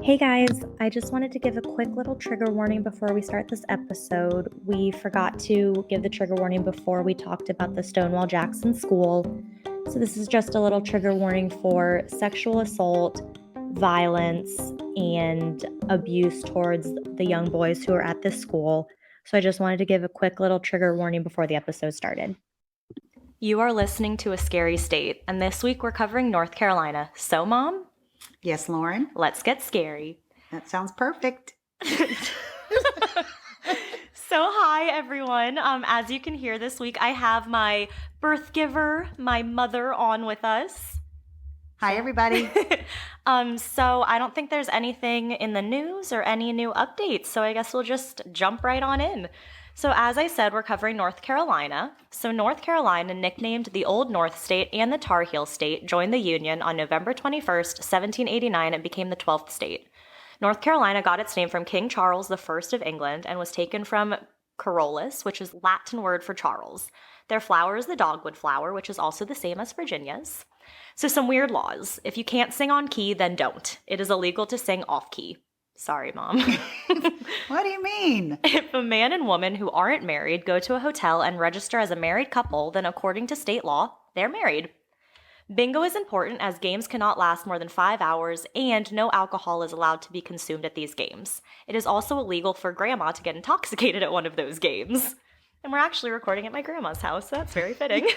Hey guys, I just wanted to give a quick little trigger warning before we start this episode. We forgot to give the trigger warning before we talked about the Stonewall Jackson School. So this is just a little trigger warning for sexual assault, violence, and abuse towards the young boys who are at this school. So I just wanted to give a quick little trigger warning before the episode started. You are listening to A Scary State, and this week we're covering North Carolina. So, Mom? Yes, Lauren. Let's get scary. That sounds perfect. So hi, everyone. As you can hear this week, I have my birth giver, my mother, on with us. Hi, everybody. So I don't think there's anything in the news or any new updates, so I guess we'll just jump right on in. So as I said, we're covering North Carolina. So North Carolina, nicknamed the Old North State and the Tar Heel State, joined the Union on November 21st, 1789, and became the 12th state. North Carolina got its name from King Charles I of England and was taken from Carolus, which is Latin word for Charles. Their flower is the dogwood flower, which is also the same as Virginia's. So some weird laws. If you can't sing on key, then don't. It is illegal to sing off key. Sorry, Mom. What do you mean? If a man and woman who aren't married go to a hotel and register as a married couple, then according to state law, they're married. Bingo is important as games cannot last more than 5 hours and no alcohol is allowed to be consumed at these games. It is also illegal for grandma to get intoxicated at one of those games. And we're actually recording at my grandma's house, so that's very fitting.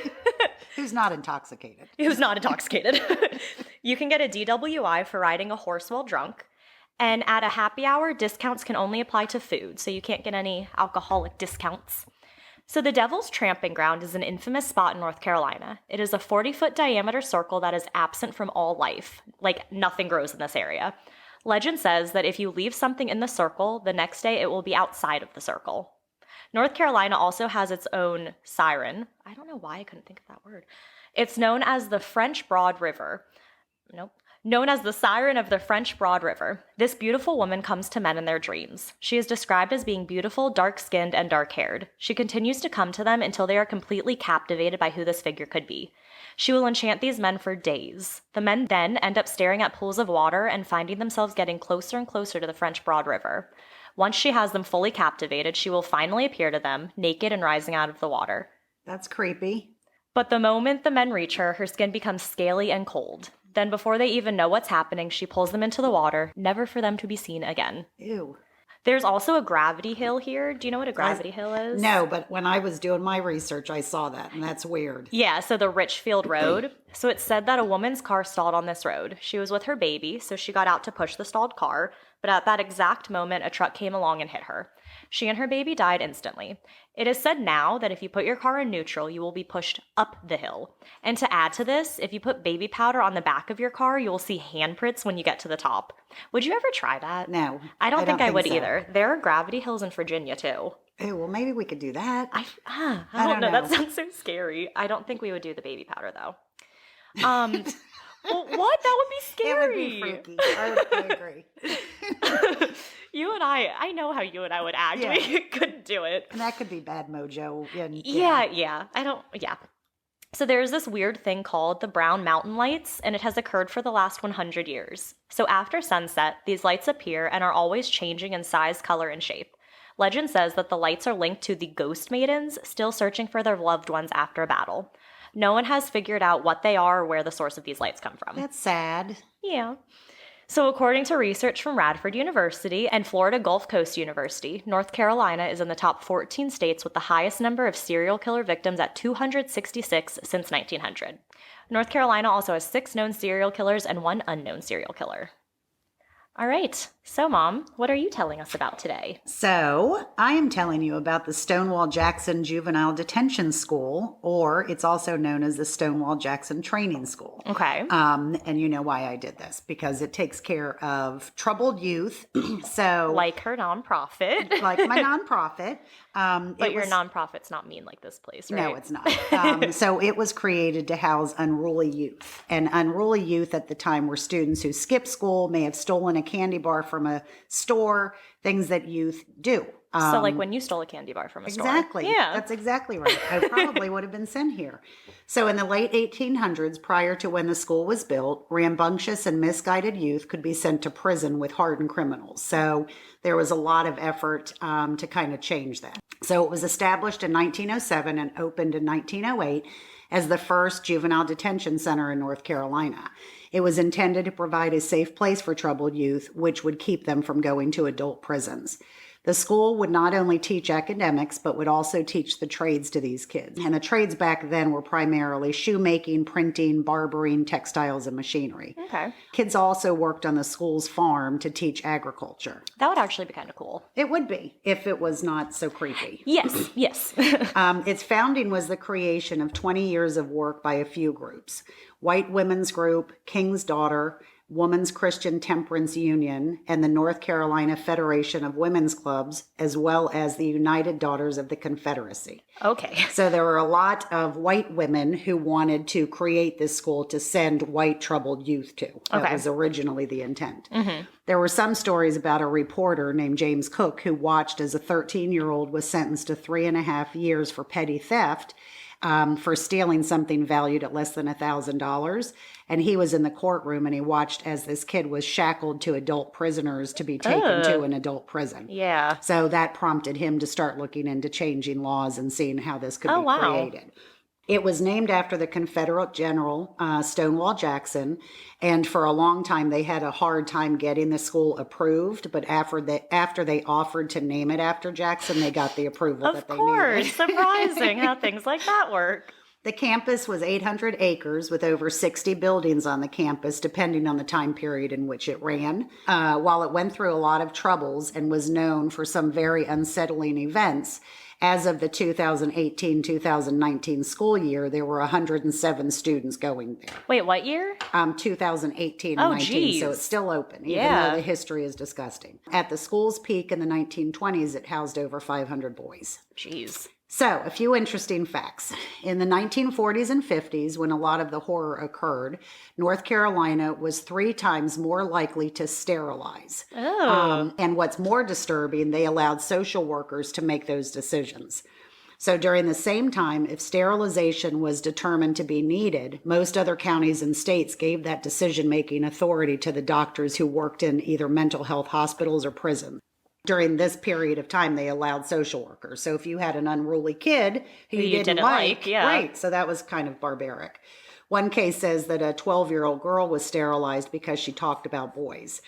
Who's not intoxicated? Who's not intoxicated. You can get a DWI for riding a horse while drunk. And at a happy hour, discounts can only apply to food, so you can't get any alcoholic discounts. So the Devil's Tramping Ground is an infamous spot in North Carolina. It is a 40-foot diameter circle that is absent from all life. Like, nothing grows in this area. Legend says that if you leave something in the circle, the next day it will be outside of the circle. North Carolina also has its own siren. I don't know why I couldn't think of that word. It's known as the French Broad River. Known as the Siren of the French Broad River. This beautiful woman comes to men in their dreams. She is described as being beautiful, dark-skinned, and dark-haired. She continues to come to them until they are completely captivated by who this figure could be. She will enchant these men for days. The men then end up staring at pools of water and finding themselves getting closer and closer to the French Broad River. Once she has them fully captivated, she will finally appear to them, naked and rising out of the water. That's creepy. But the moment the men reach her, her skin becomes scaly and cold. Then before they even know what's happening, she pulls them into the water, never for them to be seen again. Ew. There's also a gravity hill here. Do you know what a gravity hill is? No, but when I was doing my research, I saw that, and that's weird. Yeah, so the Richfield Road. So it's said that a woman's car stalled on this road. She was with her baby, so she got out to push the stalled car, but at that exact moment, a truck came along and hit her. She and her baby died instantly. It is said now that if you put your car in neutral, you will be pushed up the hill. And to add to this, if you put baby powder on the back of your car, you will see handprints when you get to the top. Would you ever try that? No. I don't think I would so. either. There are gravity hills in Virginia, too. Ew, well, maybe we could do that. I don't know. That sounds so scary. I don't think we would do the baby powder, though. Well, what? That would be scary. It would be freaky. I agree. You and I know how you and I would act. Yeah. We couldn't do it. And that could be bad mojo. Yeah. So there's this weird thing called the Brown Mountain Lights, and it has occurred for the last 100 years. So after sunset, these lights appear and are always changing in size, color, and shape. Legend says that the lights are linked to the ghost maidens still searching for their loved ones after a battle. No one has figured out what they are or where the source of these lights come from. That's sad. Yeah. So according to research from Radford University and Florida Gulf Coast University, North Carolina is in the top 14 states with the highest number of serial killer victims at 266 since 1900. North Carolina also has 6 known serial killers and 1 unknown serial killer. All right. So, Mom, what are you telling us about today? So, I am telling you about the Stonewall Jackson Juvenile Detention School, or it's also known as the Stonewall Jackson Training School. Okay. And you know why I did this, because it takes care of troubled youth. So, like her nonprofit. like my nonprofit. But your nonprofit's not mean like this place, right? No, it's not. So it was created to house unruly youth. And unruly youth at the time were students who skipped school, may have stolen a candy bar from a store, things that youth do. So like when you stole a candy bar from a store. Exactly. Yeah. That's exactly right. I probably would have been sent here. So in the late 1800s, prior to when the school was built, rambunctious and misguided youth could be sent to prison with hardened criminals. So there was a lot of effort to kind of change that. So it was established in 1907 and opened in 1908 as the first juvenile detention center in North Carolina. It was intended to provide a safe place for troubled youth, which would keep them from going to adult prisons. The school would not only teach academics, but would also teach the trades to these kids. And the trades back then were primarily shoemaking, printing, barbering, textiles, and machinery. Okay. Kids also worked on the school's farm to teach agriculture. That would actually be kind of cool. It would be, if it was not so creepy. Yes, yes. Its founding was the creation of 20 years of work by a few groups. White Women's Group, King's Daughter, Women's Christian Temperance Union, and the North Carolina Federation of Women's Clubs, as well as the United Daughters of the Confederacy. Okay. So there were a lot of white women who wanted to create this school to send white troubled youth to. That was originally the intent. Mm-hmm. There were some stories about a reporter named James Cook who watched as a 13-year-old was sentenced to 3.5 years for petty theft for stealing something valued at less than $1,000. And he was in the courtroom and he watched as this kid was shackled to adult prisoners to be taken to an adult prison. Yeah. So that prompted him to start looking into changing laws and seeing how this could be created. It was named after the Confederate General Stonewall Jackson, and for a long time they had a hard time getting the school approved. But after they offered to name it after Jackson, they got the approval that they needed. Of course, surprising how things like that work. The campus was 800 acres with over 60 buildings on the campus, depending on the time period in which it ran. While it went through a lot of troubles and was known for some very unsettling events, as of the 2018-2019 school year, there were 107 students going there. Wait, what year? 2018 and 19, geez. so it's still open, even though the history is disgusting. At the school's peak in the 1920s, it housed over 500 boys. Jeez. So, a few interesting facts. In the 1940s and 50s, when a lot of the horror occurred, North Carolina was 3 times more likely to sterilize. And what's more disturbing, they allowed social workers to make those decisions. So during the same time, if sterilization was determined to be needed, most other counties and states gave that decision-making authority to the doctors who worked in either mental health hospitals or prisons. During this period of time, they allowed social workers. So if you had an unruly kid who you didn't like, right, so that was kind of barbaric. One case says that a 12-year-old girl was sterilized because she talked about boys,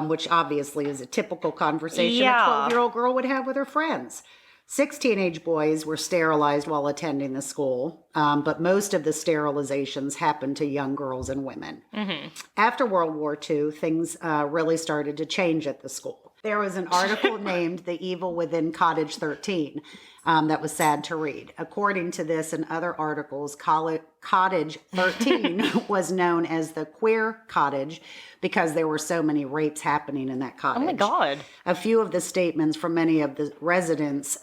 which obviously is a typical conversation a 12-year-old girl would have with her friends. 6 teenage boys were sterilized while attending the school, but most of the sterilizations happened to young girls and women. Mm-hmm. After World War II, things really started to change at the school. There was an article named The Evil Within Cottage 13 that was sad to read. According to this and other articles, Cottage 13 was known as the queer cottage because there were so many rapes happening in that cottage. Oh my God. A few of the statements from many of the residents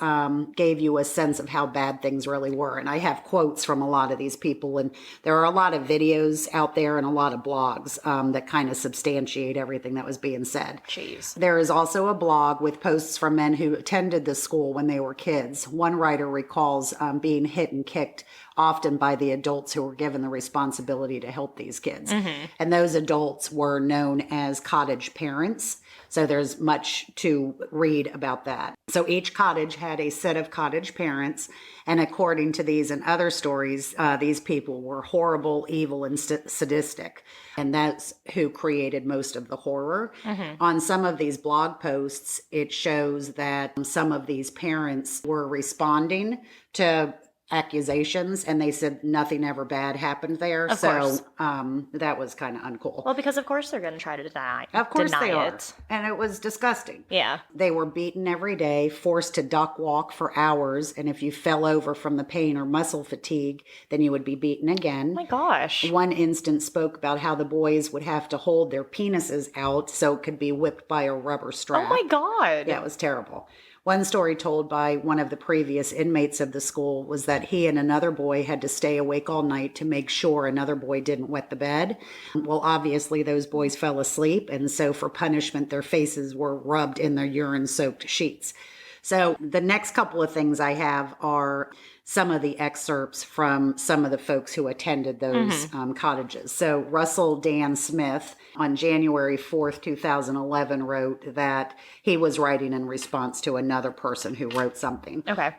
gave you a sense of how bad things really were. And I have quotes from a lot of these people. And there are a lot of videos out there and a lot of blogs that kind of substantiate everything that was being said. Jeez. There is also a blog with posts from men who attended the school when they were kids. One writer recalls being hit and kicked often by the adults who were given the responsibility to help these kids. Mm-hmm. And those adults were known as cottage parents. So there's much to read about that. So each cottage had a set of cottage parents. And according to these and other stories, these people were horrible, evil, and sadistic. And that's who created most of the horror. Mm-hmm. On some of these blog posts, it shows that some of these parents were responding to accusations, and they said nothing ever bad happened there. Of course. That was kind of uncool. Well, because of course they're going to try to deny it. Of course they are. And it was disgusting. Yeah. They were beaten every day, forced to duck walk for hours, and if you fell over from the pain or muscle fatigue, then you would be beaten again. Oh my gosh. One instance spoke about how the boys would have to hold their penises out so it could be whipped by a rubber strap. Oh my God. Yeah, it was terrible. One story told by one of the previous inmates of the school was that he and another boy had to stay awake all night to make sure another boy didn't wet the bed. Well, obviously those boys fell asleep, and so for punishment, their faces were rubbed in their urine-soaked sheets. So the next couple of things I have are some of the excerpts from some of the folks who attended those cottages. So Russell Dan Smith on January 4th, 2011 wrote that he was writing in response to another person who wrote something. Okay.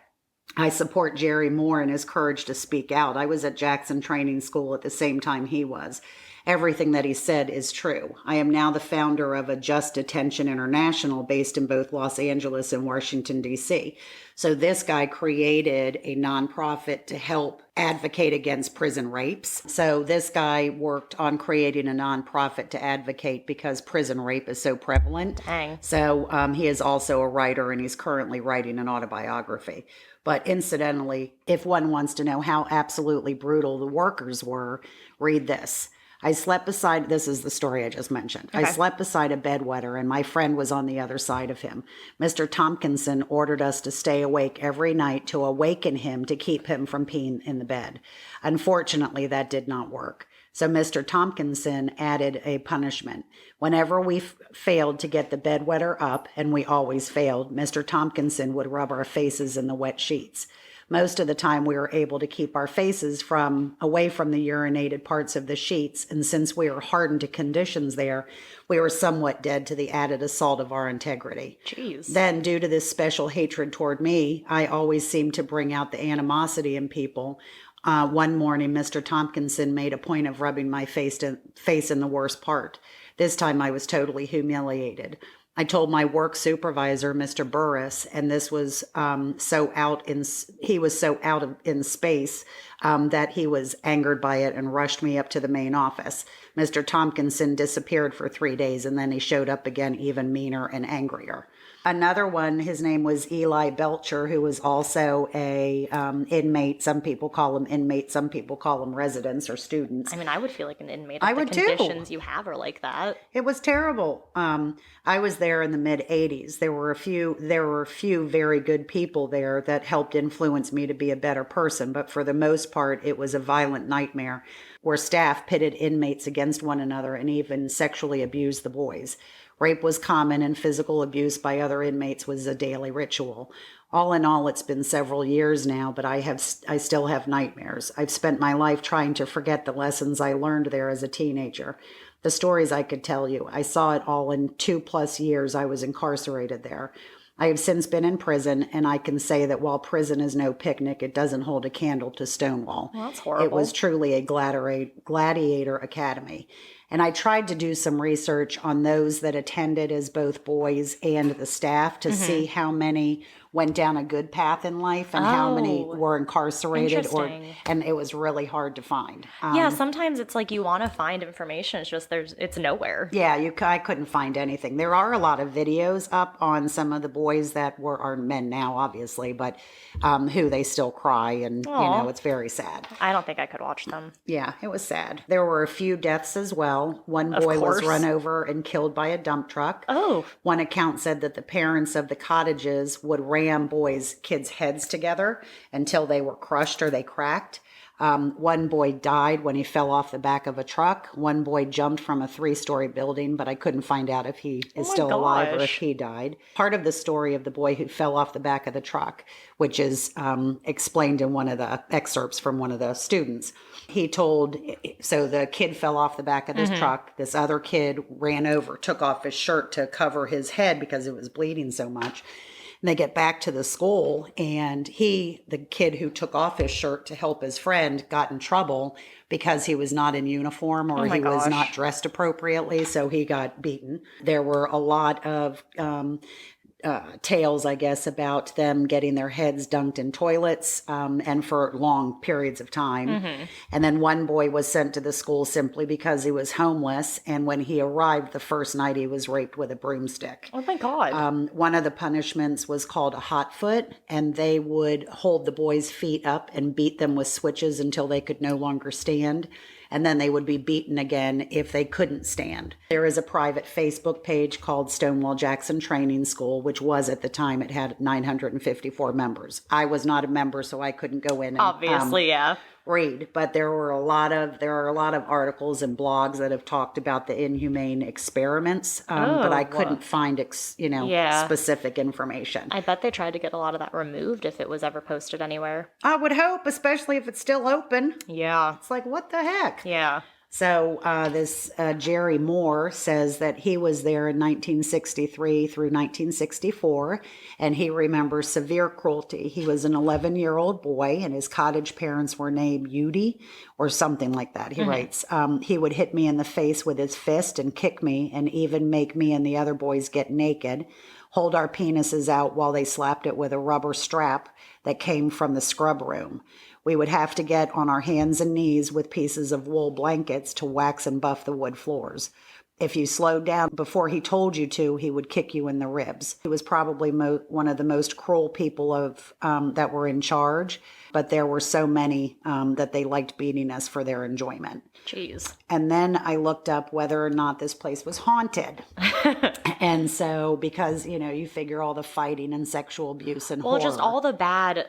I support Jerry Moore in his courage to speak out. I was at Jackson Training School at the same time he was. Everything that he said is true. I am now the founder of a Just Detention International based in both Los Angeles and Washington, D.C. So this guy created a nonprofit to help advocate against prison rapes. So this guy worked on creating a nonprofit to advocate because prison rape is so prevalent. Dang. So he is also a writer, and he's currently writing an autobiography. But incidentally, if one wants to know how absolutely brutal the workers were, read this. I slept beside, this is the story I just mentioned. Okay. I slept beside a bedwetter, and my friend was on the other side of him. Mr. Tompkinson ordered us to stay awake every night to awaken him to keep him from peeing in the bed. Unfortunately, that did not work. So Mr. Tompkinson added a punishment. Whenever we failed to get the bedwetter up, and we always failed, Mr. Tompkinson would rub our faces in the wet sheets. Most of the time we were able to keep our faces away from the urinated parts of the sheets, and since we were hardened to conditions there, we were somewhat dead to the added assault of our integrity. Jeez. Then, due to this special hatred toward me, I always seemed to bring out the animosity in people. One morning, Mr. Tompkinson made a point of rubbing my face in the worst part. This time I was totally humiliated. I told my work supervisor, Mr. Burris, and this was he was so out in space that he was angered by it and rushed me up to the main office. Mr. Tompkinson disappeared for 3 days, and then he showed up again even meaner and angrier. Another one, his name was Eli Belcher, who was also a inmate. Some people call him inmate. Some people call him residents or students. I mean, I would feel like an inmate. I If would the too. conditions you have are like that. It was terrible. I was there in the mid '80s. There were a few very good people there that helped influence me to be a better person. But for the most part, it was a violent nightmare where staff pitted inmates against one another and even sexually abused the boys. Rape was common, and physical abuse by other inmates was a daily ritual. All in all, it's been several years now, but I still have nightmares. I've spent my life trying to forget the lessons I learned there as a teenager. The stories I could tell you. I saw it all in 2+ years I was incarcerated there. I have since been in prison, and I can say that while prison is no picnic, it doesn't hold a candle to Stonewall. Well, that's horrible. It was truly a gladiator academy. And I tried to do some research on those that attended as both boys and the staff to see how many went down a good path in life and how many were incarcerated, and it was really hard to find. Yeah, sometimes it's like you want to find information. It's just it's nowhere. Yeah, I couldn't find anything. There are a lot of videos up on some of the boys that are men now, obviously, but who they still cry, and it's very sad. I don't think I could watch them. Yeah, it was sad. There were a few deaths as well. One boy was run over and killed by a dump truck. Oh. One account said that the parents of the cottages would ram kids' heads together until they were crushed or they cracked. One boy died when he fell off the back of a truck. One boy jumped from a 3-story building, but I couldn't find out if he is still alive or if he died. Part of the story of the boy who fell off the back of the truck, which is explained in one of the excerpts from one of the students. He told, so the kid fell off the back of this truck. This other kid ran over, took off his shirt to cover his head because it was bleeding so much. And they get back to the school, and the kid who took off his shirt to help his friend, got in trouble because he was not in uniform or he was not dressed appropriately, so he got beaten. There were a lot of tales, I guess, about them getting their heads dunked in toilets and for long periods of time. And then one boy was sent to the school simply because he was homeless, and when he arrived the first night, he was raped with a broomstick. Oh my God. One of the punishments was called a hot foot, and they would hold the boys' feet up and beat them with switches until they could no longer stand. and then they would be beaten again if they couldn't stand. There is a private Facebook page called Stonewall Jackson Training School, which was at the time, it had 954 members. I was not a member, so I couldn't go in and Obviously, yeah. read, but there are a lot of articles and blogs that have talked about the inhumane experiments, but I couldn't find specific information. I bet they tried to get a lot of that removed if it was ever posted anywhere. I would hope, especially if it's still open. Yeah. It's like, what the heck? Yeah. So this Jerry Moore says that he was there in 1963 through 1964, and he remembers severe cruelty. He was an 11-year-old boy, and his cottage parents were named Udi or something like that. He writes, he would hit me in the face with his fist and kick me and even make me and the other boys get naked, hold our penises out while they slapped it with a rubber strap that came from the scrub room. We would have to get on our hands and knees with pieces of wool blankets to wax and buff the wood floors. If you slowed down before he told you to, he would kick you in the ribs. He was probably one of the most cruel people that were in charge, but there were so many that they liked beating us for their enjoyment. Jeez. And then I looked up whether or not this place was haunted. And so, because, you figure all the fighting and sexual abuse and horror. Just all the bad,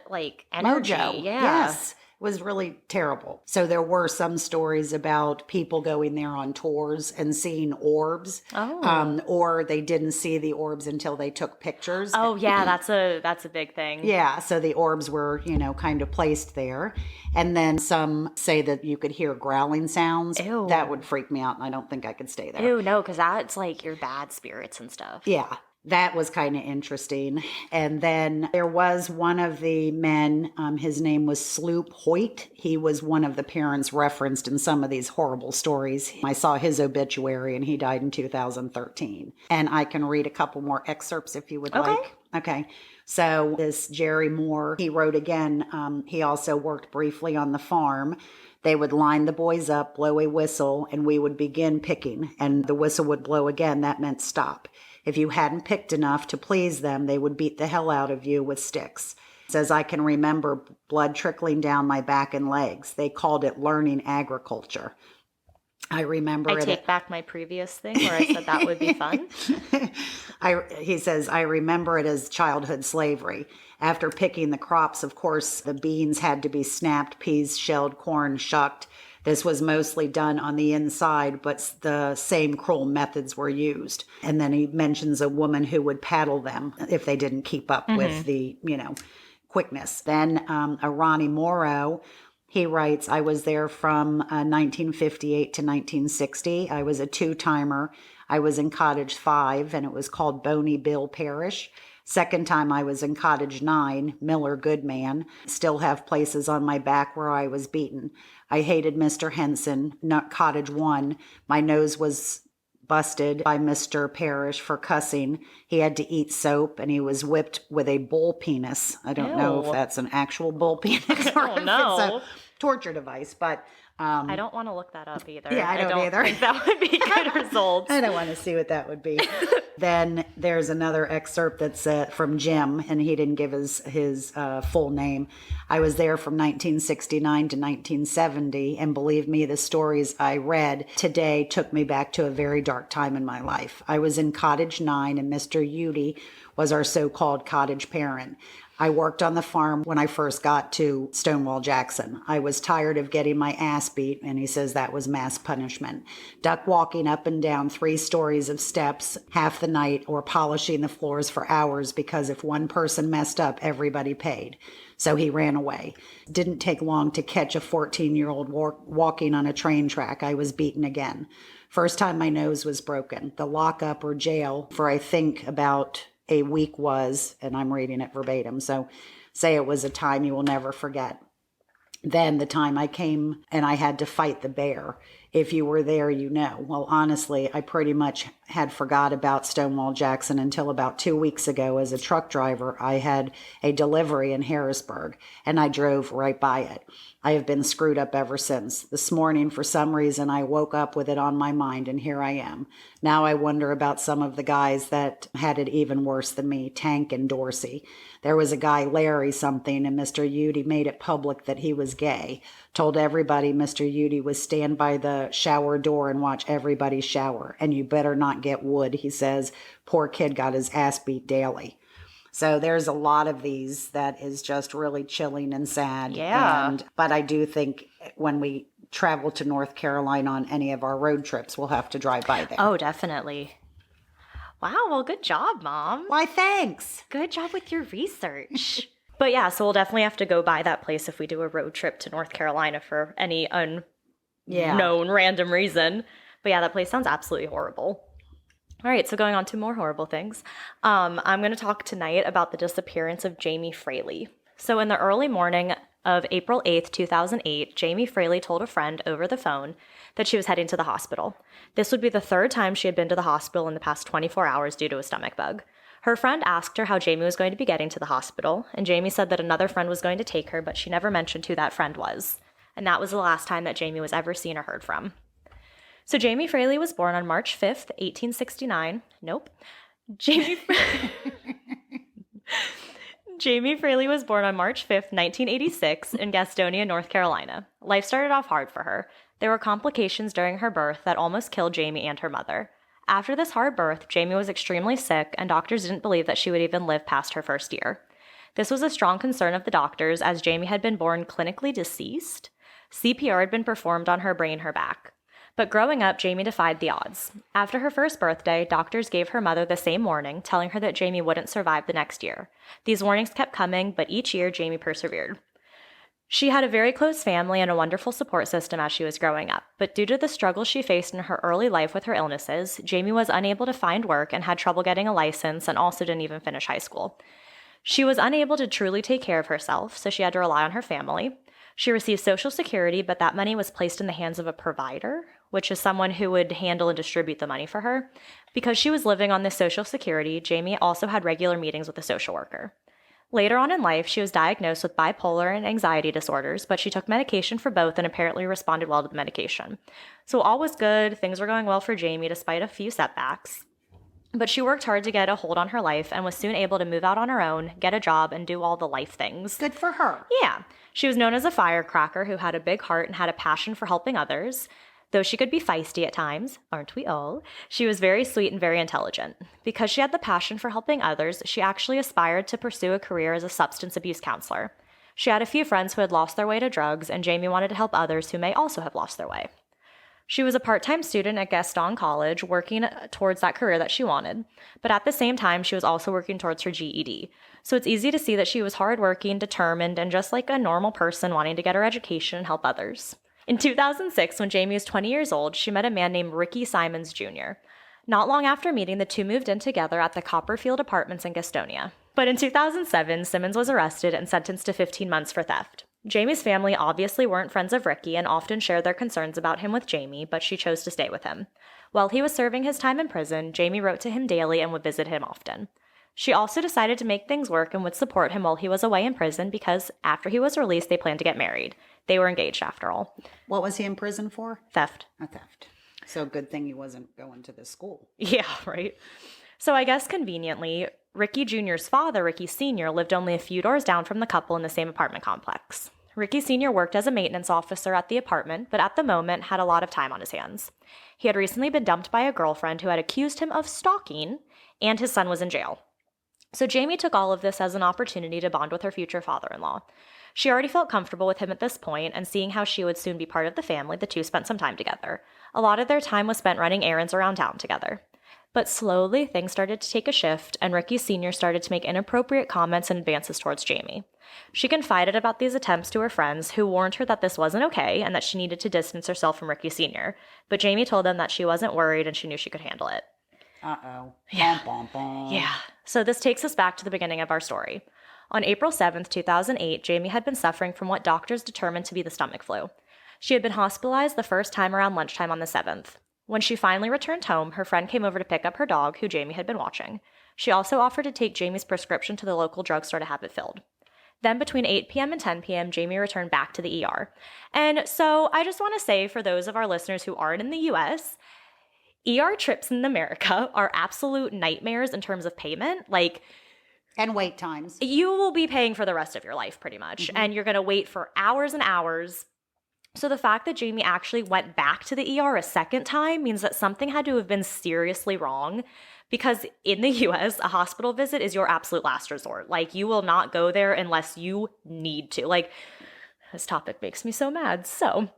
energy. Mojo. Yeah. Yes. Was really terrible. So there were some stories about people going there on tours and seeing orbs. Oh. Or they didn't see the orbs until they took pictures. Oh, yeah, that's a big thing. Yeah, so the orbs were, kind of placed there. And then some say that you could hear growling sounds. Ew. That would freak me out, and I don't think I could stay there. Ew, no, because that's like your bad spirits and stuff. Yeah. That was kind of interesting. And then there was one of the men, his name was Sloop Hoyt. He was one of the parents referenced in some of these horrible stories. I saw his obituary and he died in 2013. And I can read a couple more excerpts if you would like. Okay. So this Jerry Moore, he wrote again, he also worked briefly on the farm. They would line the boys up, blow a whistle, and we would begin picking. And the whistle would blow again. That meant stop. If you hadn't picked enough to please them, they would beat the hell out of you with sticks. It says, I can remember blood trickling down my back and legs. They called it learning agriculture. I remember I take back my previous thing where I said that would be fun. He says, I remember it as childhood slavery. After picking the crops, of course, the beans had to be snapped, peas shelled, corn shucked. This was mostly done on the inside, but the same cruel methods were used. And then he mentions a woman who would paddle them if they didn't keep up with the, quickness. Then a Ronnie Morrow, he writes, I was there from 1958 to 1960. I was a two-timer. I was in Cottage 5, and it was called Boney Bill Parish. Second time I was in Cottage 9, Miller Goodman. Still have places on my back where I was beaten. I hated Mr. Henson, not Cottage 1. My nose was busted by Mr. Parrish for cussing. He had to eat soap, and he was whipped with a bull penis. I don't know if that's an actual bull penis or if it's a torture device, but... I don't want to look that up either. Yeah, I don't either. think that would be good results. I don't want to see what that would be. Then there's another excerpt that's from Jim, and he didn't give his full name. I was there from 1969 to 1970, and believe me, the stories I read today took me back to a very dark time in my life. I was in Cottage 9, and Mr. Udi was our so-called cottage parent. I worked on the farm when I first got to Stonewall Jackson. I was tired of getting my ass beat, and he says that was mass punishment. Duck walking up and down 3 stories of steps half the night or polishing the floors for hours because if one person messed up, everybody paid. So he ran away. Didn't take long to catch a 14-year-old walking on a train track. I was beaten again. First time my nose was broken. The lockup or jail for I think about a week was, and I'm reading it verbatim, so say it was a time you will never forget. Then the time I came and I had to fight the bear. If you were there, you know. Well, honestly, I pretty much had forgot about Stonewall Jackson until about 2 weeks ago. As a truck driver, I had a delivery in Harrisburg, and I drove right by it. I have been screwed up ever since. This morning, for some reason, I woke up with it on my mind, and here I am. Now I wonder about some of the guys that had it even worse than me, Tank and Dorsey. There was a guy, Larry something, and Mr. Udy made it public that he was gay. Told everybody Mr. Udy was stand by the shower door and watch everybody shower. And you better not get wood, he says. Poor kid got his ass beat daily. So there's a lot of these that is just really chilling and sad. Yeah. But I do think when we travel to North Carolina on any of our road trips, we'll have to drive by there. Oh, definitely. Wow, well, good job, Mom. Why, thanks. Good job with your research. But yeah, so we'll definitely have to go by that place if we do a road trip to North Carolina for any unknown random reason. But yeah, that place sounds absolutely horrible. All right, so going on to more horrible things. I'm going to talk tonight about the disappearance of Jamie Fraley. So in the early morning of April 8th, 2008, Jamie Fraley told a friend over the phone that she was heading to the hospital. This would be the third time she had been to the hospital in the past 24 hours due to a stomach bug. Her friend asked her how Jamie was going to be getting to the hospital, and Jamie said that another friend was going to take her, but she never mentioned who that friend was. And that was the last time that Jamie was ever seen or heard from. So Jamie Fraley was born on March 5th, 1869. Nope. Jamie Fraley was born on March 5th, 1986 in Gastonia, North Carolina. Life started off hard for her. There were complications during her birth that almost killed Jamie and her mother. After this hard birth, Jamie was extremely sick, and doctors didn't believe that she would even live past her first year. This was a strong concern of the doctors, as Jamie had been born clinically deceased. CPR had been performed on her brain, her back. But growing up, Jamie defied the odds. After her first birthday, doctors gave her mother the same warning, telling her that Jamie wouldn't survive the next year. These warnings kept coming, but each year Jamie persevered. She had a very close family and a wonderful support system as she was growing up, but due to the struggles she faced in her early life with her illnesses, Jamie was unable to find work and had trouble getting a license and also didn't even finish high school. She was unable to truly take care of herself, so she had to rely on her family. She received Social Security, but that money was placed in the hands of a provider, which is someone who would handle and distribute the money for her. Because she was living on this Social Security, Jamie also had regular meetings with a social worker. Later on in life, she was diagnosed with bipolar and anxiety disorders, but she took medication for both and apparently responded well to the medication. So all was good, things were going well for Jamie despite a few setbacks. But she worked hard to get a hold on her life and was soon able to move out on her own, get a job, and do all the life things. Good for her. Yeah. She was known as a firecracker who had a big heart and had a passion for helping others. Though she could be feisty at times, aren't we all? She was very sweet and very intelligent. Because she had the passion for helping others, she actually aspired to pursue a career as a substance abuse counselor. She had a few friends who had lost their way to drugs, and Jamie wanted to help others who may also have lost their way. She was a part-time student at Gaston College, working towards that career that she wanted. But at the same time, she was also working towards her GED. So it's easy to see that she was hardworking, determined, and just like a normal person wanting to get her education and help others. In 2006, when Jamie was 20 years old, she met a man named Ricky Simons Jr. Not long after meeting, the two moved in together at the Copperfield Apartments in Gastonia. But in 2007, Simmons was arrested and sentenced to 15 months for theft. Jamie's family obviously weren't friends of Ricky and often shared their concerns about him with Jamie, but she chose to stay with him. While he was serving his time in prison, Jamie wrote to him daily and would visit him often. She also decided to make things work and would support him while he was away in prison because after he was released, they planned to get married. They were engaged after all. What was he in prison for? Theft. A theft. So good thing he wasn't going to this school. Yeah, right. So I guess conveniently, Ricky Jr.'s father, Ricky Sr., lived only a few doors down from the couple in the same apartment complex. Ricky Sr. worked as a maintenance officer at the apartment, but at the moment had a lot of time on his hands. He had recently been dumped by a girlfriend who had accused him of stalking, and his son was in jail. So Jamie took all of this as an opportunity to bond with her future father-in-law. She already felt comfortable with him at this point, and seeing how she would soon be part of the family, the two spent some time together. A lot of their time was spent running errands around town together. But slowly, things started to take a shift, and Ricky Sr. started to make inappropriate comments and advances towards Jamie. She confided about these attempts to her friends, who warned her that this wasn't okay and that she needed to distance herself from Ricky Sr., but Jamie told them that she wasn't worried and she knew she could handle it. Uh-oh. Yeah. Bum, bum, bum. Yeah. So this takes us back to the beginning of our story. On April 7th, 2008, Jamie had been suffering from what doctors determined to be the stomach flu. She had been hospitalized the first time around lunchtime on the 7th. When she finally returned home, her friend came over to pick up her dog, who Jamie had been watching. She also offered to take Jamie's prescription to the local drugstore to have it filled. Then between 8 p.m. and 10 p.m., Jamie returned back to the ER. And so I just want to say, for those of our listeners who aren't in the U.S., ER trips in America are absolute nightmares in terms of payment. And wait times. You will be paying for the rest of your life, pretty much. And you're going to wait for hours and hours. So the fact that Jamie actually went back to the ER a second time means that something had to have been seriously wrong, because in the US, a hospital visit is your absolute last resort. You will not go there unless you need to. This topic makes me so mad. So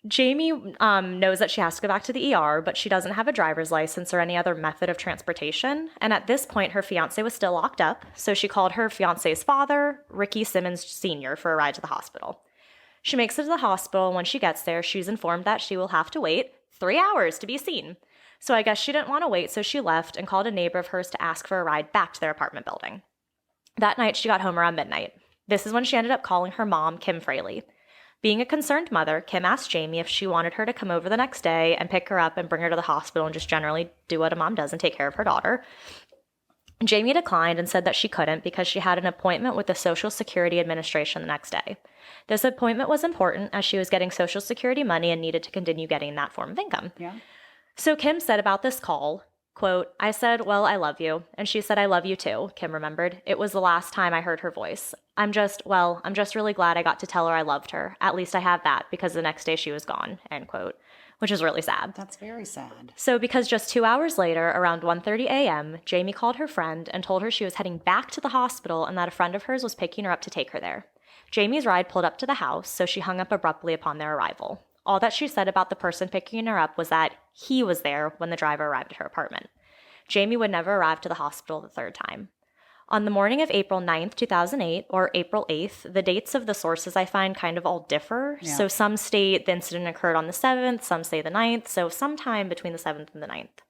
Jamie knows that she has to go back to the ER, but she doesn't have a driver's license or any other method of transportation. And at this point, her fiancé was still locked up, so she called her fiancé's father, Ricky Simmons Sr., for a ride to the hospital. She makes it to the hospital, and when she gets there, she's informed that she will have to wait 3 hours to be seen. So I guess she didn't want to wait, so she left and called a neighbor of hers to ask for a ride back to their apartment building. That night, she got home around midnight. This is when she ended up calling her mom, Kim Fraley. Being a concerned mother, Kim asked Jamie if she wanted her to come over the next day and pick her up and bring her to the hospital and just generally do what a mom does and take care of her daughter. Jamie declined and said that she couldn't because she had an appointment with the Social Security Administration the next day. This appointment was important as she was getting Social Security money and needed to continue getting that form of income. Yeah. So Kim said about this call, quote, "I said, well, I love you." And she said, "I love you too," Kim remembered. "It was the last time I heard her voice. I'm just really glad I got to tell her I loved her. At least I have that because the next day she was gone," end quote, which is really sad. That's very sad. So because just 2 hours later, around 1:30 a.m., Jamie called her friend and told her she was heading back to the hospital and that a friend of hers was picking her up to take her there. Jamie's ride pulled up to the house, so she hung up abruptly upon their arrival. All that she said about the person picking her up was that he was there when the driver arrived at her apartment. Jamie would never arrive to the hospital the third time. On the morning of April 9th, 2008, or April 8th, the dates of the sources I find kind of all differ. Yeah. So some state the incident occurred on the 7th, some say the 9th, so sometime between the 7th and the 9th.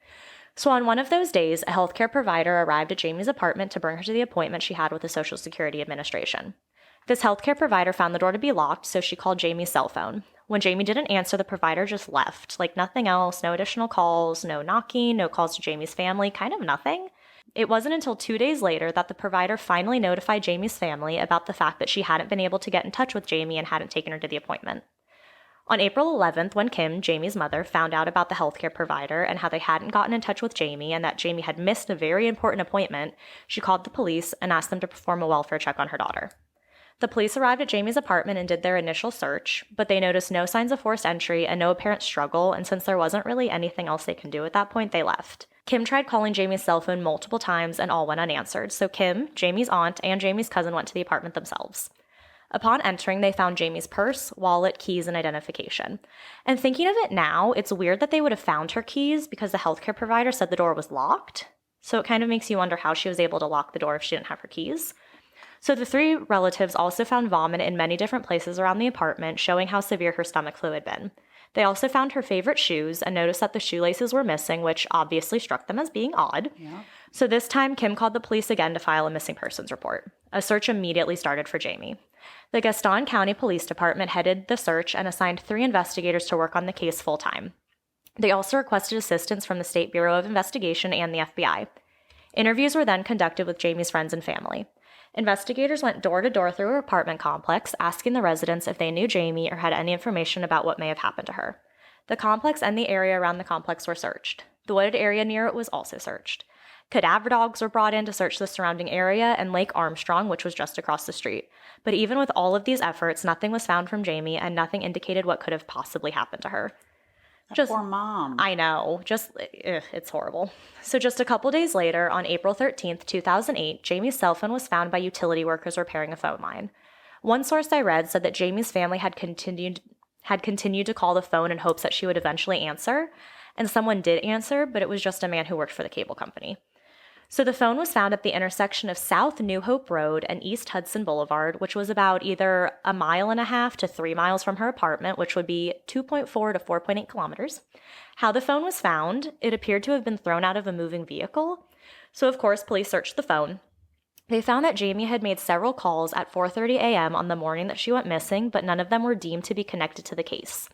So on one of those days, a healthcare provider arrived at Jamie's apartment to bring her to the appointment she had with the Social Security Administration. This healthcare provider found the door to be locked, so she called Jamie's cell phone. When Jamie didn't answer, the provider just left. Nothing else, no additional calls, no knocking, no calls to Jamie's family, kind of nothing. It wasn't until 2 days later that the provider finally notified Jamie's family about the fact that she hadn't been able to get in touch with Jamie and hadn't taken her to the appointment. On April 11th, when Kim, Jamie's mother, found out about the healthcare provider and how they hadn't gotten in touch with Jamie and that Jamie had missed a very important appointment, she called the police and asked them to perform a welfare check on her daughter. The police arrived at Jamie's apartment and did their initial search, but they noticed no signs of forced entry and no apparent struggle, and since there wasn't really anything else they could do at that point, they left. Kim tried calling Jamie's cell phone multiple times and all went unanswered, so Kim, Jamie's aunt, and Jamie's cousin went to the apartment themselves. Upon entering, they found Jamie's purse, wallet, keys, and identification. And thinking of it now, it's weird that they would have found her keys because the healthcare provider said the door was locked, so it kind of makes you wonder how she was able to lock the door if she didn't have her keys. So the three relatives also found vomit in many different places around the apartment, showing how severe her stomach flu had been. They also found her favorite shoes and noticed that the shoelaces were missing, which obviously struck them as being odd. Yeah. So this time, Kim called the police again to file a missing persons report. A search immediately started for Jamie. The Gaston County Police Department headed the search and assigned 3 investigators to work on the case full-time. They also requested assistance from the State Bureau of Investigation and the FBI. Interviews were then conducted with Jamie's friends and family. Investigators went door to door through her apartment complex, asking the residents if they knew Jamie or had any information about what may have happened to her. The complex and the area around the complex were searched. The wooded area near it was also searched. Cadaver dogs were brought in to search the surrounding area and Lake Armstrong, which was just across the street. But even with all of these efforts, nothing was found from Jamie and nothing indicated what could have possibly happened to her. Poor mom. I know. It's horrible. So just a couple days later, on April 13th, 2008, Jamie's cell phone was found by utility workers repairing a phone line. One source I read said that Jamie's family had continued to call the phone in hopes that she would eventually answer, and someone did answer, but it was just a man who worked for the cable company. So the phone was found at the intersection of South New Hope Road and East Hudson Boulevard, which was about either 1.5 miles to 3 miles from her apartment, which would be 2.4 to 4.8 kilometers. How the phone was found, it appeared to have been thrown out of a moving vehicle. So of course, police searched the phone. They found that Jamie had made several calls at 4:30 a.m. on the morning that she went missing, but none of them were deemed to be connected to the case.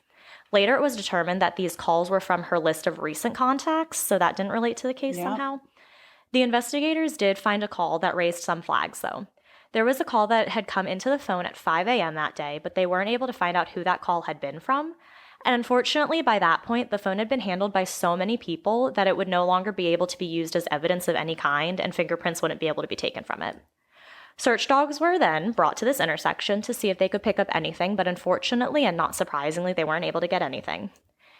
Later, it was determined that these calls were from her list of recent contacts, so that didn't relate to the case somehow. The investigators did find a call that raised some flags, though. There was a call that had come into the phone at 5 a.m. that day, but they weren't able to find out who that call had been from. And unfortunately, by that point, the phone had been handled by so many people that it would no longer be able to be used as evidence of any kind, and fingerprints wouldn't be able to be taken from it. Search dogs were then brought to this intersection to see if they could pick up anything, but unfortunately, and not surprisingly, they weren't able to get anything.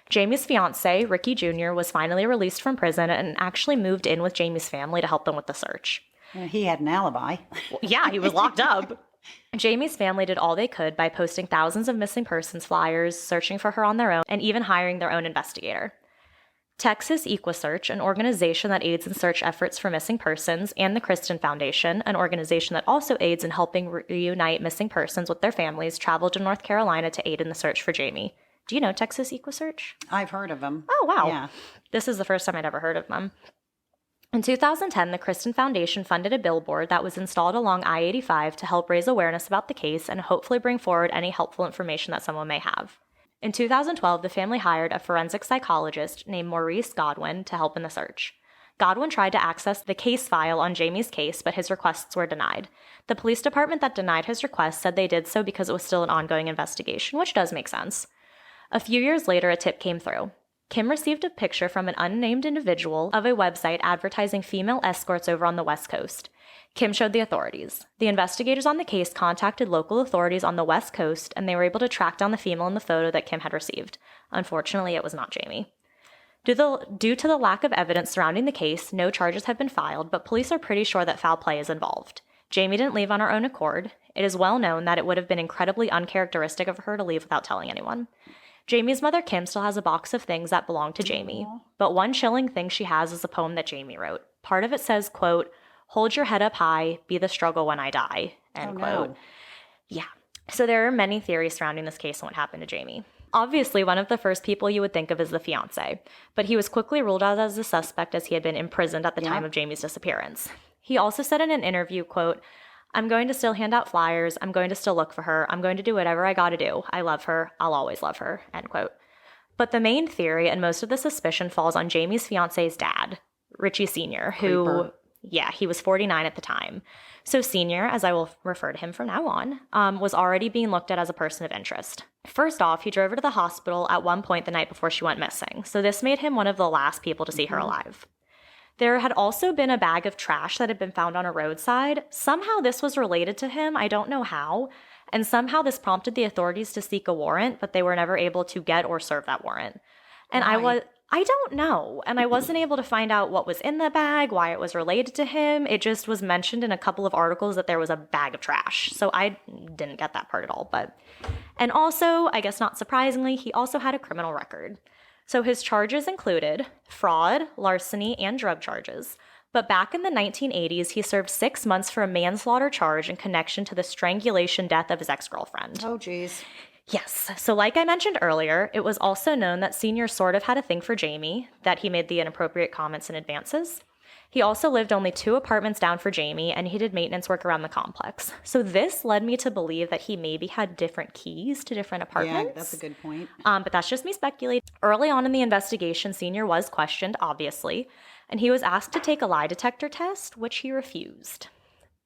Jamie's fiance, Ricky Jr., was finally released from prison and actually moved in with Jamie's family to help them with the search. He had an alibi. Well, yeah, he was locked up. Jamie's family did all they could by posting thousands of missing persons flyers, searching for her on their own, and even hiring their own investigator. Texas EquiSearch, an organization that aids in search efforts for missing persons, and the Kristen Foundation, an organization that also aids in helping reunite missing persons with their families, traveled to North Carolina to aid in the search for Jamie. Do you know Texas EquiSearch? I've heard of them. Oh, wow. Yeah. This is the first time I'd ever heard of them. In 2010, the Kristen Foundation funded a billboard that was installed along I-85 to help raise awareness about the case and hopefully bring forward any helpful information that someone may have. In 2012, the family hired a forensic psychologist named Maurice Godwin to help in the search. Godwin tried to access the case file on Jamie's case, but his requests were denied. The police department that denied his request said they did so because it was still an ongoing investigation, which does make sense. A few years later, a tip came through. Kim received a picture from an unnamed individual of a website advertising female escorts over on the West Coast. Kim showed the authorities. The investigators on the case contacted local authorities on the West Coast, and they were able to track down the female in the photo that Kim had received. Unfortunately, it was not Jamie. Due to the lack of evidence surrounding the case, no charges have been filed, but police are pretty sure that foul play is involved. Jamie didn't leave on her own accord. It is well known that it would have been incredibly uncharacteristic of her to leave without telling anyone. Jamie's mother, Kim, still has a box of things that belong to Jamie, but one chilling thing she has is a poem that Jamie wrote. Part of it says, quote, "Hold your head up high, be the struggle when I die," end quote. No. Yeah. So there are many theories surrounding this case and what happened to Jamie. Obviously, one of the first people you would think of is the fiancé, but he was quickly ruled out as a suspect as he had been imprisoned at the time of Jamie's disappearance. He also said in an interview, quote, "I'm going to still hand out flyers. I'm going to still look for her. I'm going to do whatever I gotta do. I love her. I'll always love her," end quote. But the main theory and most of the suspicion falls on Jamie's fiancé's dad, Richie Sr., who, he was 49 at the time. So Sr., as I will refer to him from now on, was already being looked at as a person of interest. First off, he drove her to the hospital at one point the night before she went missing. So this made him one of the last people to see her alive. There had also been a bag of trash that had been found on a roadside. Somehow this was related to him, I don't know how, and somehow this prompted the authorities to seek a warrant, but they were never able to get or serve that warrant. And I don't know, and I wasn't able to find out what was in the bag, why it was related to him. It just was mentioned in a couple of articles that there was a bag of trash, so I didn't get that part at all. And also, I guess not surprisingly, he also had a criminal record. So his charges included fraud, larceny, and drug charges. But back in the 1980s, he served 6 months for a manslaughter charge in connection to the strangulation death of his ex-girlfriend. Oh, geez. Yes. So like I mentioned earlier, it was also known that Sr. sort of had a thing for Jamie, that he made the inappropriate comments and advances. He also lived only 2 apartments down for Jamie, and he did maintenance work around the complex. So this led me to believe that he maybe had different keys to different apartments. Yeah, that's a good point. But that's just me speculating. Early on in the investigation, Sr. was questioned, obviously, and he was asked to take a lie detector test, which he refused.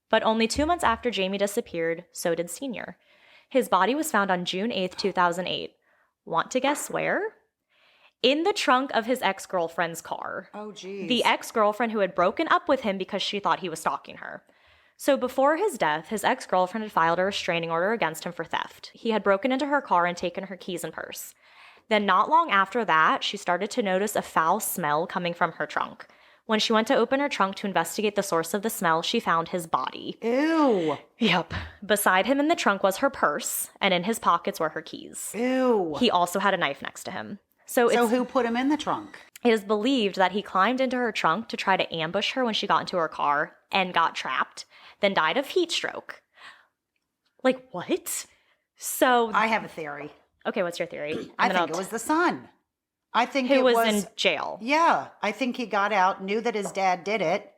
But only 2 months after Jamie disappeared, so did Sr. His body was found on June 8th, 2008. Want to guess where? In the trunk of his ex-girlfriend's car. Oh, geez. The ex-girlfriend who had broken up with him because she thought he was stalking her. So before his death, his ex-girlfriend had filed a restraining order against him for theft. He had broken into her car and taken her keys and purse. Then not long after that, she started to notice a foul smell coming from her trunk. When she went to open her trunk to investigate the source of the smell, she found his body. Ew. Yep. Beside him in the trunk was her purse, and in his pockets were her keys. Ew. He also had a knife next to him. So who put him in the trunk? It is believed that he climbed into her trunk to try to ambush her when she got into her car and got trapped, then died of heat stroke. Like, what? So I have a theory. Okay, what's your theory? I think it was the son. I think who was in jail. Yeah. I think he got out, knew that his dad did it,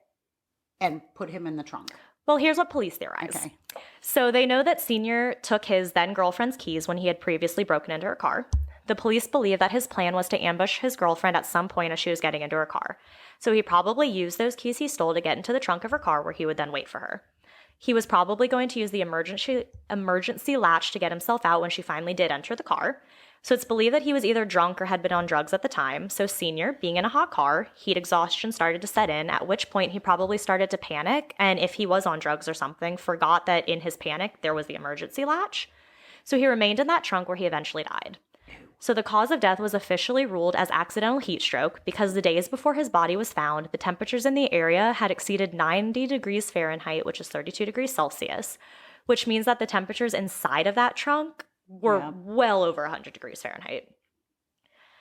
and put him in the trunk. Well, here's what police theorize. Okay. So they know that Senior took his then-girlfriend's keys when he had previously broken into her car. The police believe that his plan was to ambush his girlfriend at some point as she was getting into her car. So he probably used those keys he stole to get into the trunk of her car where he would then wait for her. He was probably going to use the emergency latch to get himself out when she finally did enter the car. So it's believed that he was either drunk or had been on drugs at the time. So Senior, being in a hot car, heat exhaustion started to set in, at which point he probably started to panic, and if he was on drugs or something, forgot that in his panic there was the emergency latch. So he remained in that trunk where he eventually died. So the cause of death was officially ruled as accidental heat stroke because the days before his body was found, the temperatures in the area had exceeded 90 degrees Fahrenheit, which is 32 degrees Celsius, which means that the temperatures inside of that trunk were well over 100 degrees Fahrenheit.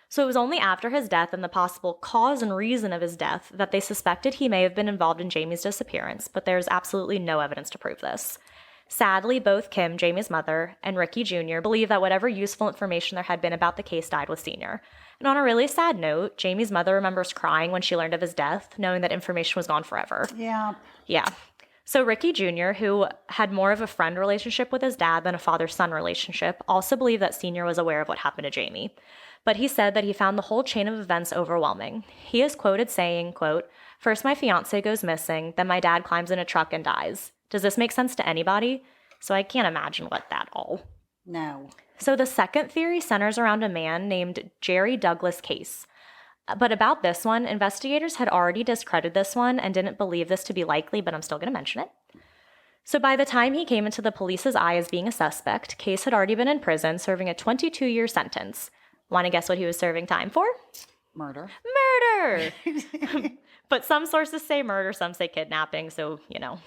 So it was only after his death and the possible cause and reason of his death that they suspected he may have been involved in Jamie's disappearance, but there's absolutely no evidence to prove this. Sadly, both Kim, Jamie's mother, and Ricky Jr. believe that whatever useful information there had been about the case died with Senior. And on a really sad note, Jamie's mother remembers crying when she learned of his death, knowing that information was gone forever. Yeah. Yeah. So Ricky Jr., who had more of a friend relationship with his dad than a father-son relationship, also believed that Senior was aware of what happened to Jamie. But he said that he found the whole chain of events overwhelming. He is quoted saying, quote, "First my fiance goes missing, then my dad climbs in a truck and dies. Does this make sense to anybody? So I can't imagine what that all." No. So the second theory centers around a man named Jerry Douglas Case. But about this one, investigators had already discredited this one and didn't believe this to be likely, but I'm still going to mention it. So by the time he came into the police's eye as being a suspect, Case had already been in prison serving a 22-year sentence. Want to guess what he was serving time for? Murder. Murder! But some sources say murder, some say kidnapping, so, you know.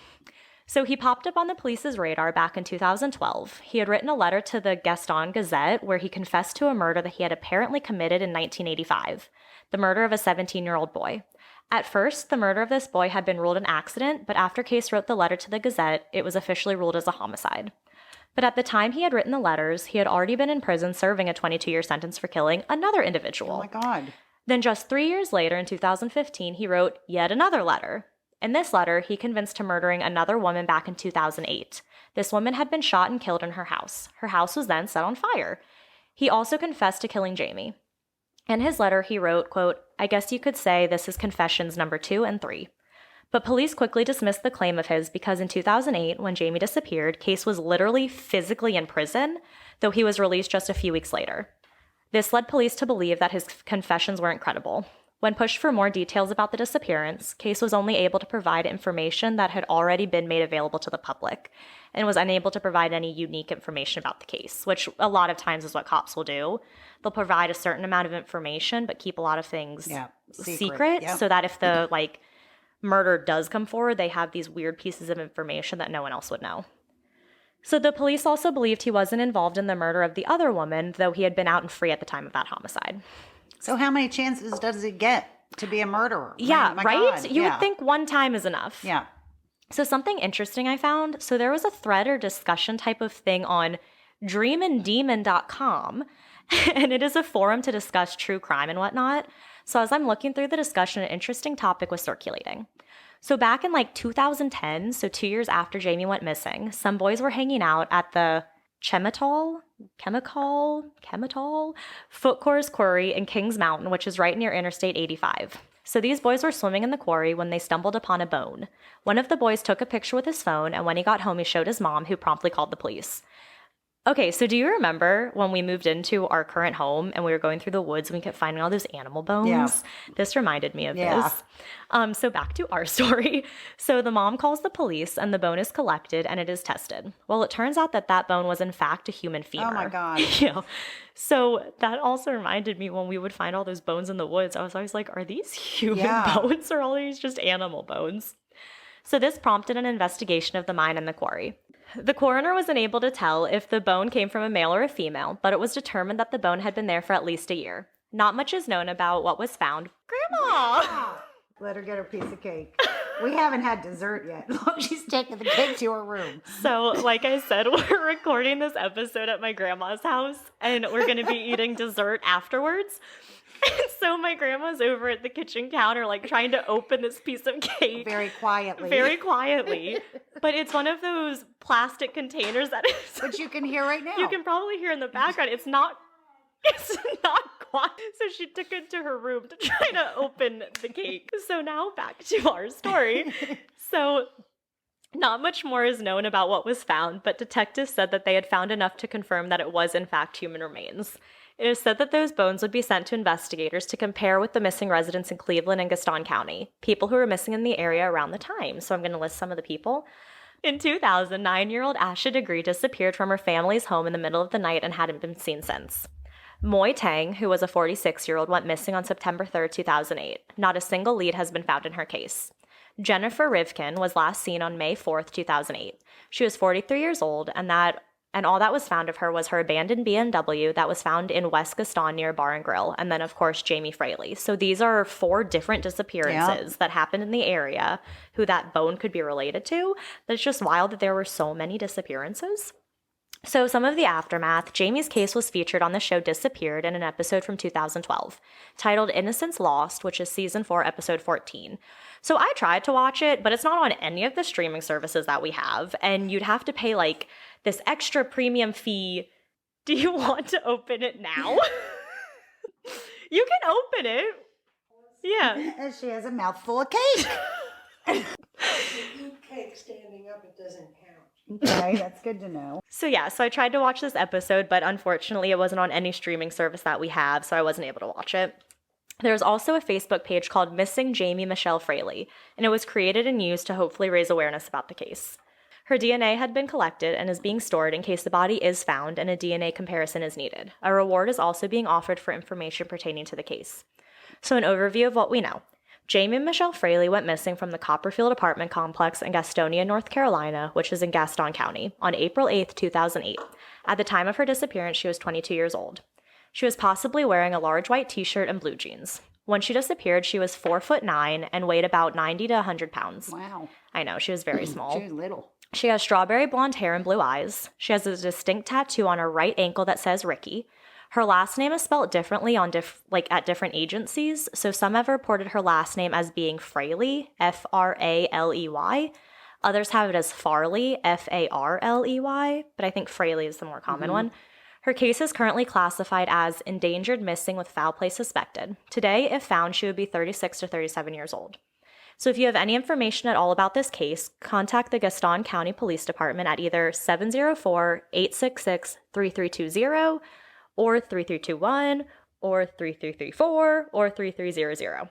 So he popped up on the police's radar back in 2012. He had written a letter to the Gaston Gazette where he confessed to a murder that he had apparently committed in 1985, the murder of a 17-year-old boy. At first, the murder of this boy had been ruled an accident, but after Case wrote the letter to the Gazette, it was officially ruled as a homicide. But at the time he had written the letters, he had already been in prison serving a 22-year sentence for killing another individual. Oh my God. Then just 3 years later, in 2015, he wrote yet another letter. In this letter, he confessed to murdering another woman back in 2008. This woman had been shot and killed in her house. Her house was then set on fire. He also confessed to killing Jamie. In his letter, he wrote, quote, "I guess you could say this is confessions number 2 and 3. But police quickly dismissed the claim of his because in 2008, when Jamie disappeared, Case was literally physically in prison, though he was released just a few weeks later. This led police to believe that his confessions weren't credible. When pushed for more details about the disappearance, Case was only able to provide information that had already been made available to the public and was unable to provide any unique information about the case, which a lot of times is what cops will do. They'll provide a certain amount of information but keep a lot of things secret Yep. so that if the murder does come forward, they have these weird pieces of information that no one else would know. So the police also believed he wasn't involved in the murder of the other woman, though he had been out and free at the time of that homicide. So how many chances does it get to be a murderer? Yeah, My right? God. You would think one time is enough. Yeah. So something interesting I found, so there was a thread or discussion type of thing on dreamanddemon.com, and it is a forum to discuss true crime and whatnot. So as I'm looking through the discussion, an interesting topic was circulating. So back in 2010, so 2 years after Jamie went missing, some boys were hanging out at the chemical foot course quarry in Kings Mountain, which is right near Interstate 85. So these boys were swimming in the quarry when they stumbled upon a bone. One of the boys took a picture with his phone, and when he got home, he showed his mom, who promptly called the police. Okay, so do you remember when we moved into our current home and we were going through the woods and we kept finding all those animal bones? Yeah. This reminded me of this. So back to our story. So the mom calls the police and the bone is collected and it is tested. Well, it turns out that that bone was in fact a human femur. Oh my God. Yeah. So that also reminded me when we would find all those bones in the woods, I was always like, are these human bones or are these just animal bones? So this prompted an investigation of the mine and the quarry. The coroner was unable to tell if the bone came from a male or a female, but it was determined that the bone had been there for at least a year. Not much is known about what was found. Grandma! Let her get her piece of cake. We haven't had dessert yet. She's taking the cake to her room. So, like I said, we're recording this episode at my grandma's house, and we're going to be eating dessert afterwards. And so my grandma's over at the kitchen counter, like trying to open this piece of cake. Very quietly. Very quietly. But it's one of those plastic containers that is... Which you can hear right now. You can probably hear in the background. It's not quiet. So she took it to her room to try to open the cake. So now back to our story. So not much more is known about what was found, but detectives said that they had found enough to confirm that it was in fact human remains. It is said that those bones would be sent to investigators to compare with the missing residents in Cleveland and Gaston County, people who were missing in the area around the time. So I'm going to list some of the people. In 2000, 9-year-old Asha Degree disappeared from her family's home in the middle of the night and hadn't been seen since. Moy Tang, who was a 46-year-old, went missing on September 3rd, 2008. Not a single lead has been found in her case. Jennifer Rivkin was last seen on May 4th, 2008. She was 43 years old, and all that was found of her was her abandoned BMW that was found in West Gaston near Bar and Grill, and then, of course, Jamie Fraley. So these are 4 different disappearances that happened in the area who that bone could be related to. But it's just wild that there were so many disappearances. So some of the aftermath, Jamie's case was featured on the show Disappeared in an episode from 2012, titled Innocence Lost, which is season 4, episode 14. So I tried to watch it, but it's not on any of the streaming services that we have, and you'd have to pay like this extra premium fee. Do you want to open it now? You can open it. Yeah. And she has a mouthful of cake. If you eat cake standing up, it doesn't count. Okay, that's good to know. So I tried to watch this episode, but unfortunately it wasn't on any streaming service that we have, so I wasn't able to watch it. There's also a Facebook page called Missing Jamie Michelle Fraley, and it was created and used to hopefully raise awareness about the case. Her DNA had been collected and is being stored in case the body is found and a DNA comparison is needed. A reward is also being offered for information pertaining to the case. So an overview of what we know. Jamie Michelle Fraley went missing from the Copperfield apartment complex in Gastonia, North Carolina, which is in Gaston County, on April 8th, 2008. At the time of her disappearance, she was 22 years old. She was possibly wearing a large white t-shirt and blue jeans. When she disappeared, she was 4'9" and weighed about 90 to 100 pounds. Wow. I know, she was very small. She was little. She has strawberry blonde hair and blue eyes. She has a distinct tattoo on her right ankle that says Ricky. Her last name is spelled differently on at different agencies, so some have reported her last name as being Fraley, Fraley. Others have it as Farley, Farley, but I think Fraley is the more common one. Her case is currently classified as endangered missing with foul play suspected. Today, if found, she would be 36 to 37 years old. So if you have any information at all about this case, contact the Gaston County Police Department at either 704-866-3320 or 3321 or 3334 or 3300.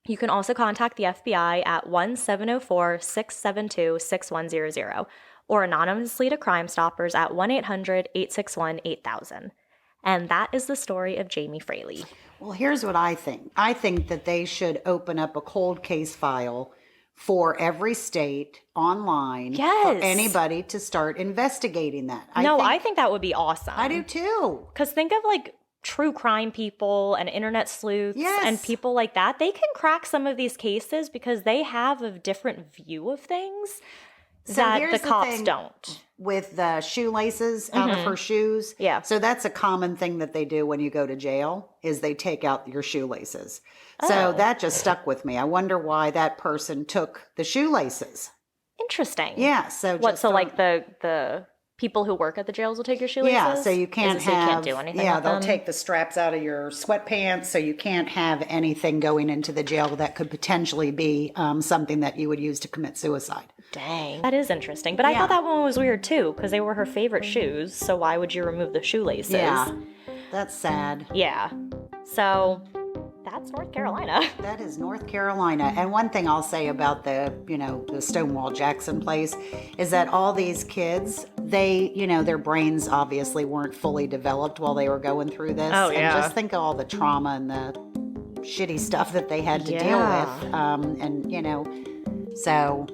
You can also contact the FBI at 1-704-672-6100 or anonymously to Crime Stoppers at 1-800-861-8000. And that is the story of Jamie Fraley. Well, here's what I think. I think that they should open up a cold case file for every state online for anybody to start investigating that. I think that would be awesome. I do too. Because think of like true crime people and internet sleuths and people like that. They can crack some of these cases because they have a different view of things that the cops don't. With the shoelaces out of her shoes. Yeah. So that's a common thing that they do when you go to jail is they take out your shoelaces. So that just stuck with me. I wonder why that person took the shoelaces. Interesting. Yeah. So like the people who work at the jails will take your shoelaces? Yeah, so you can't you can't do anything with they'll them? take the straps out of your sweatpants, so you can't have anything going into the jail that could potentially be something that you would use to commit suicide. Dang. That is interesting. But I thought that one was weird too, because they were her favorite shoes, so why would you remove the shoelaces? Yeah, that's sad. Yeah. So that's North Carolina. That is North Carolina. And one thing I'll say about the Stonewall Jackson place is that all these kids, their brains obviously weren't fully developed while they were going through this. Oh, yeah. And just think of all the trauma and the shitty stuff that they had to deal with. So...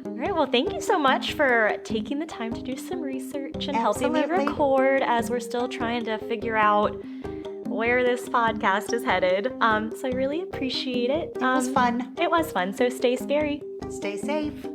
All right, well, thank you so much for taking the time to do some research and helping me Absolutely. record as we're still trying to figure out where this podcast is headed. So I really appreciate it. It was fun. It was fun, so stay scary. Stay safe.